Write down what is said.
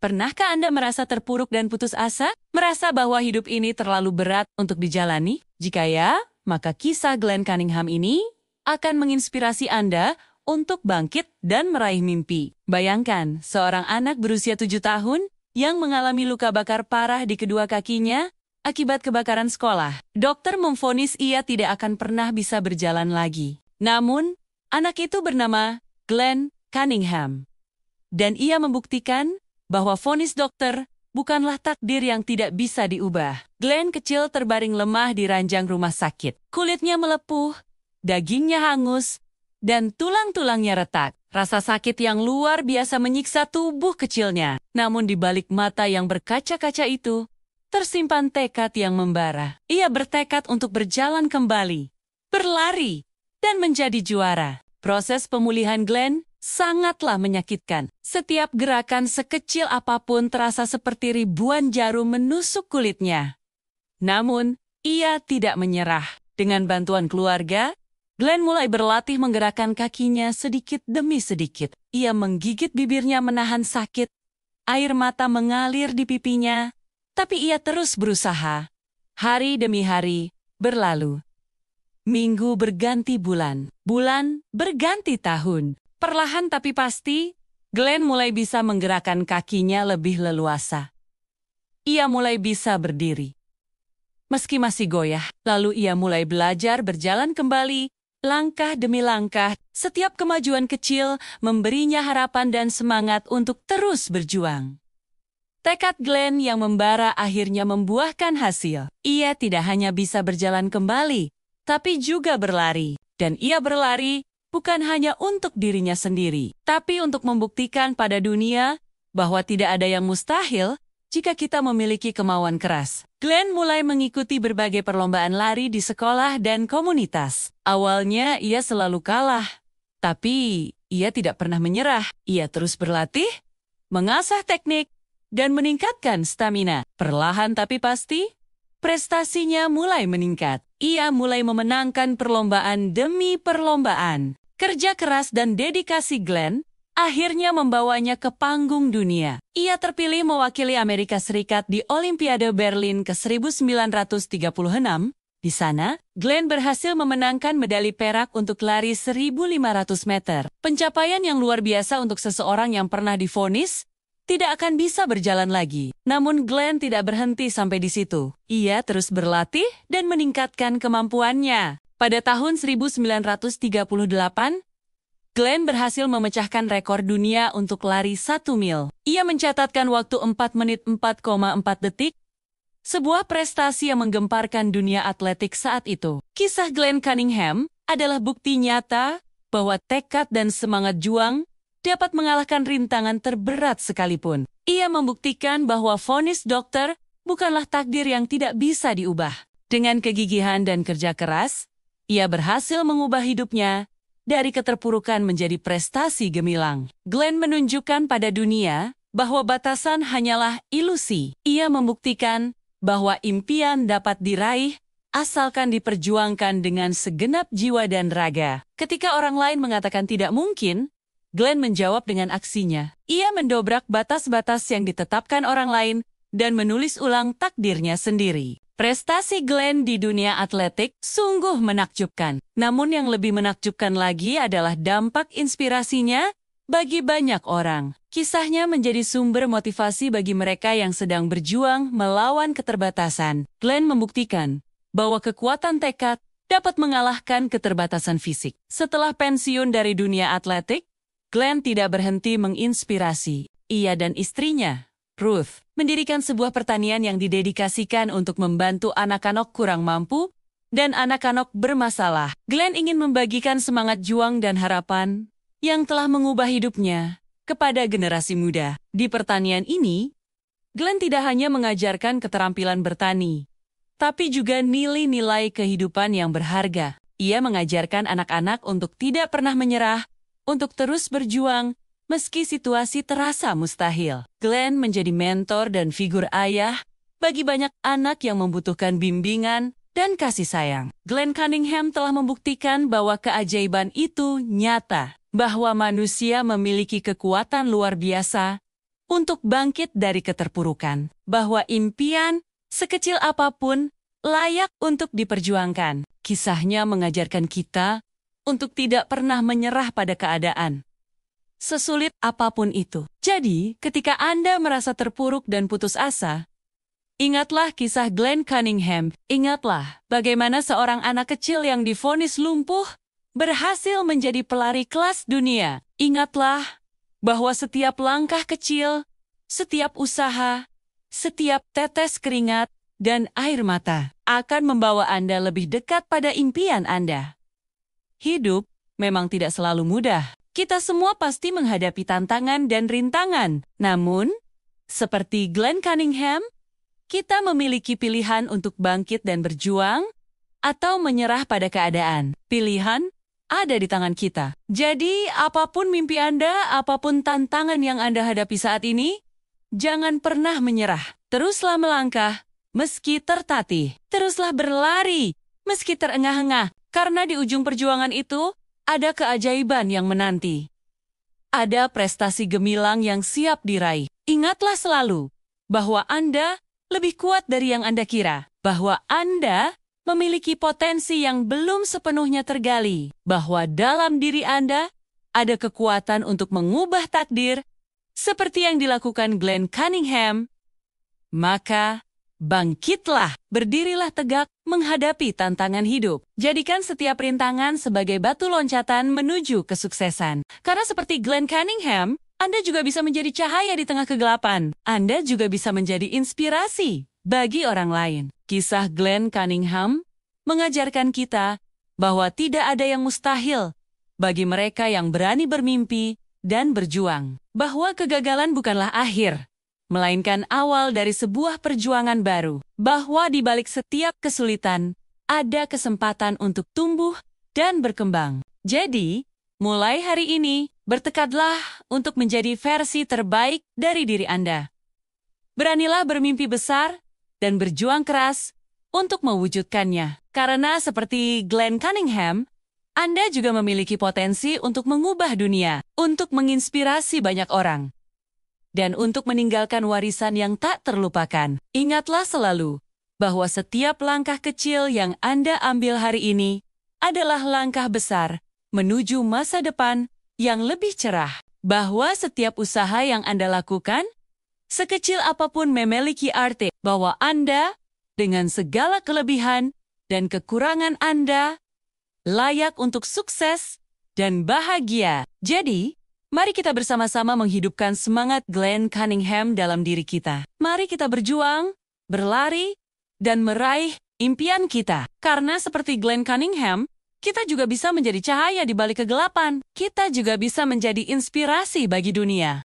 Pernahkah Anda merasa terpuruk dan putus asa? Merasa bahwa hidup ini terlalu berat untuk dijalani? Jika ya, maka kisah Glenn Cunningham ini akan menginspirasi Anda untuk bangkit dan meraih mimpi. Bayangkan, seorang anak berusia 7 tahun yang mengalami luka bakar parah di kedua kakinya akibat kebakaran sekolah. Dokter memvonis ia tidak akan pernah bisa berjalan lagi. Namun, anak itu bernama Glenn Cunningham. Dan ia membuktikan bahwa vonis dokter bukanlah takdir yang tidak bisa diubah. Glenn kecil terbaring lemah di ranjang rumah sakit. Kulitnya melepuh, dagingnya hangus, dan tulang-tulangnya retak. Rasa sakit yang luar biasa menyiksa tubuh kecilnya. Namun di balik mata yang berkaca-kaca itu, tersimpan tekad yang membara. Ia bertekad untuk berjalan kembali, berlari, dan menjadi juara. Proses pemulihan Glenn sangatlah menyakitkan. Setiap gerakan sekecil apapun terasa seperti ribuan jarum menusuk kulitnya. Namun, ia tidak menyerah. Dengan bantuan keluarga, Glenn mulai berlatih menggerakkan kakinya sedikit demi sedikit. Ia menggigit bibirnya menahan sakit. Air mata mengalir di pipinya, tapi ia terus berusaha. Hari demi hari berlalu. Minggu berganti bulan. Bulan berganti tahun. Perlahan tapi pasti, Glenn mulai bisa menggerakkan kakinya lebih leluasa. Ia mulai bisa berdiri. Meski masih goyah, lalu ia mulai belajar berjalan kembali, langkah demi langkah. Setiap kemajuan kecil memberinya harapan dan semangat untuk terus berjuang. Tekad Glenn yang membara akhirnya membuahkan hasil. Ia tidak hanya bisa berjalan kembali, tapi juga berlari. Dan ia berlari bukan hanya untuk dirinya sendiri, tapi untuk membuktikan pada dunia bahwa tidak ada yang mustahil jika kita memiliki kemauan keras. Glenn mulai mengikuti berbagai perlombaan lari di sekolah dan komunitas. Awalnya ia selalu kalah, tapi ia tidak pernah menyerah. Ia terus berlatih, mengasah teknik, dan meningkatkan stamina. Perlahan tapi pasti, prestasinya mulai meningkat. Ia mulai memenangkan perlombaan demi perlombaan. Kerja keras dan dedikasi Glenn akhirnya membawanya ke panggung dunia. Ia terpilih mewakili Amerika Serikat di Olimpiade Berlin ke-1936. Di sana, Glenn berhasil memenangkan medali perak untuk lari 1.500 meter. Pencapaian yang luar biasa untuk seseorang yang pernah divonis tidak akan bisa berjalan lagi. Namun Glenn tidak berhenti sampai di situ. Ia terus berlatih dan meningkatkan kemampuannya. Pada tahun 1938, Glenn berhasil memecahkan rekor dunia untuk lari 1 mil. Ia mencatatkan waktu 4 menit 4,4 detik, sebuah prestasi yang menggemparkan dunia atletik saat itu. Kisah Glenn Cunningham adalah bukti nyata bahwa tekad dan semangat juang dapat mengalahkan rintangan terberat sekalipun. Ia membuktikan bahwa vonis dokter bukanlah takdir yang tidak bisa diubah. Dengan kegigihan dan kerja keras, ia berhasil mengubah hidupnya dari keterpurukan menjadi prestasi gemilang. Glenn menunjukkan pada dunia bahwa batasan hanyalah ilusi. Ia membuktikan bahwa impian dapat diraih asalkan diperjuangkan dengan segenap jiwa dan raga. Ketika orang lain mengatakan tidak mungkin, Glenn menjawab dengan aksinya. Ia mendobrak batas-batas yang ditetapkan orang lain dan menulis ulang takdirnya sendiri. Prestasi Glenn di dunia atletik sungguh menakjubkan. Namun yang lebih menakjubkan lagi adalah dampak inspirasinya bagi banyak orang. Kisahnya menjadi sumber motivasi bagi mereka yang sedang berjuang melawan keterbatasan. Glenn membuktikan bahwa kekuatan tekad dapat mengalahkan keterbatasan fisik. Setelah pensiun dari dunia atletik, Glenn tidak berhenti menginspirasi. Ia dan istrinya, Ruth, mendirikan sebuah pertanian yang didedikasikan untuk membantu anak-anak kurang mampu dan anak-anak bermasalah. Glenn ingin membagikan semangat juang dan harapan yang telah mengubah hidupnya kepada generasi muda. Di pertanian ini, Glenn tidak hanya mengajarkan keterampilan bertani, tapi juga nilai-nilai kehidupan yang berharga. Ia mengajarkan anak-anak untuk tidak pernah menyerah, untuk terus berjuang, meski situasi terasa mustahil. Glenn menjadi mentor dan figur ayah bagi banyak anak yang membutuhkan bimbingan dan kasih sayang. Glenn Cunningham telah membuktikan bahwa keajaiban itu nyata, bahwa manusia memiliki kekuatan luar biasa untuk bangkit dari keterpurukan, bahwa impian sekecil apapun layak untuk diperjuangkan. Kisahnya mengajarkan kita untuk tidak pernah menyerah pada keadaan, sesulit apapun itu. Jadi, ketika Anda merasa terpuruk dan putus asa, ingatlah kisah Glenn Cunningham. Ingatlah bagaimana seorang anak kecil yang divonis lumpuh berhasil menjadi pelari kelas dunia. Ingatlah bahwa setiap langkah kecil, setiap usaha, setiap tetes keringat, dan air mata akan membawa Anda lebih dekat pada impian Anda. Hidup memang tidak selalu mudah. Kita semua pasti menghadapi tantangan dan rintangan. Namun, seperti Glenn Cunningham, kita memiliki pilihan untuk bangkit dan berjuang, atau menyerah pada keadaan. Pilihan ada di tangan kita. Jadi, apapun mimpi Anda, apapun tantangan yang Anda hadapi saat ini, jangan pernah menyerah. Teruslah melangkah, meski tertatih. Teruslah berlari, meski terengah-engah. Karena di ujung perjuangan itu, ada keajaiban yang menanti. Ada prestasi gemilang yang siap diraih. Ingatlah selalu bahwa Anda lebih kuat dari yang Anda kira, bahwa Anda memiliki potensi yang belum sepenuhnya tergali, bahwa dalam diri Anda ada kekuatan untuk mengubah takdir, seperti yang dilakukan Glenn Cunningham. Maka, bangkitlah, berdirilah tegak menghadapi tantangan hidup. Jadikan setiap rintangan sebagai batu loncatan menuju kesuksesan. Karena seperti Glenn Cunningham, Anda juga bisa menjadi cahaya di tengah kegelapan. Anda juga bisa menjadi inspirasi bagi orang lain. Kisah Glenn Cunningham mengajarkan kita bahwa tidak ada yang mustahil bagi mereka yang berani bermimpi dan berjuang. Bahwa kegagalan bukanlah akhir, melainkan awal dari sebuah perjuangan baru. Bahwa di balik setiap kesulitan, ada kesempatan untuk tumbuh dan berkembang. Jadi, mulai hari ini, bertekadlah untuk menjadi versi terbaik dari diri Anda. Beranilah bermimpi besar dan berjuang keras untuk mewujudkannya. Karena seperti Glenn Cunningham, Anda juga memiliki potensi untuk mengubah dunia, untuk menginspirasi banyak orang, dan untuk meninggalkan warisan yang tak terlupakan. Ingatlah selalu bahwa setiap langkah kecil yang Anda ambil hari ini adalah langkah besar menuju masa depan yang lebih cerah. Bahwa setiap usaha yang Anda lakukan, sekecil apapun memiliki arti. Bahwa Anda, dengan segala kelebihan dan kekurangan Anda, layak untuk sukses dan bahagia. Jadi, mari kita bersama-sama menghidupkan semangat Glenn Cunningham dalam diri kita. Mari kita berjuang, berlari, dan meraih impian kita. Karena seperti Glenn Cunningham, kita juga bisa menjadi cahaya di balik kegelapan. Kita juga bisa menjadi inspirasi bagi dunia.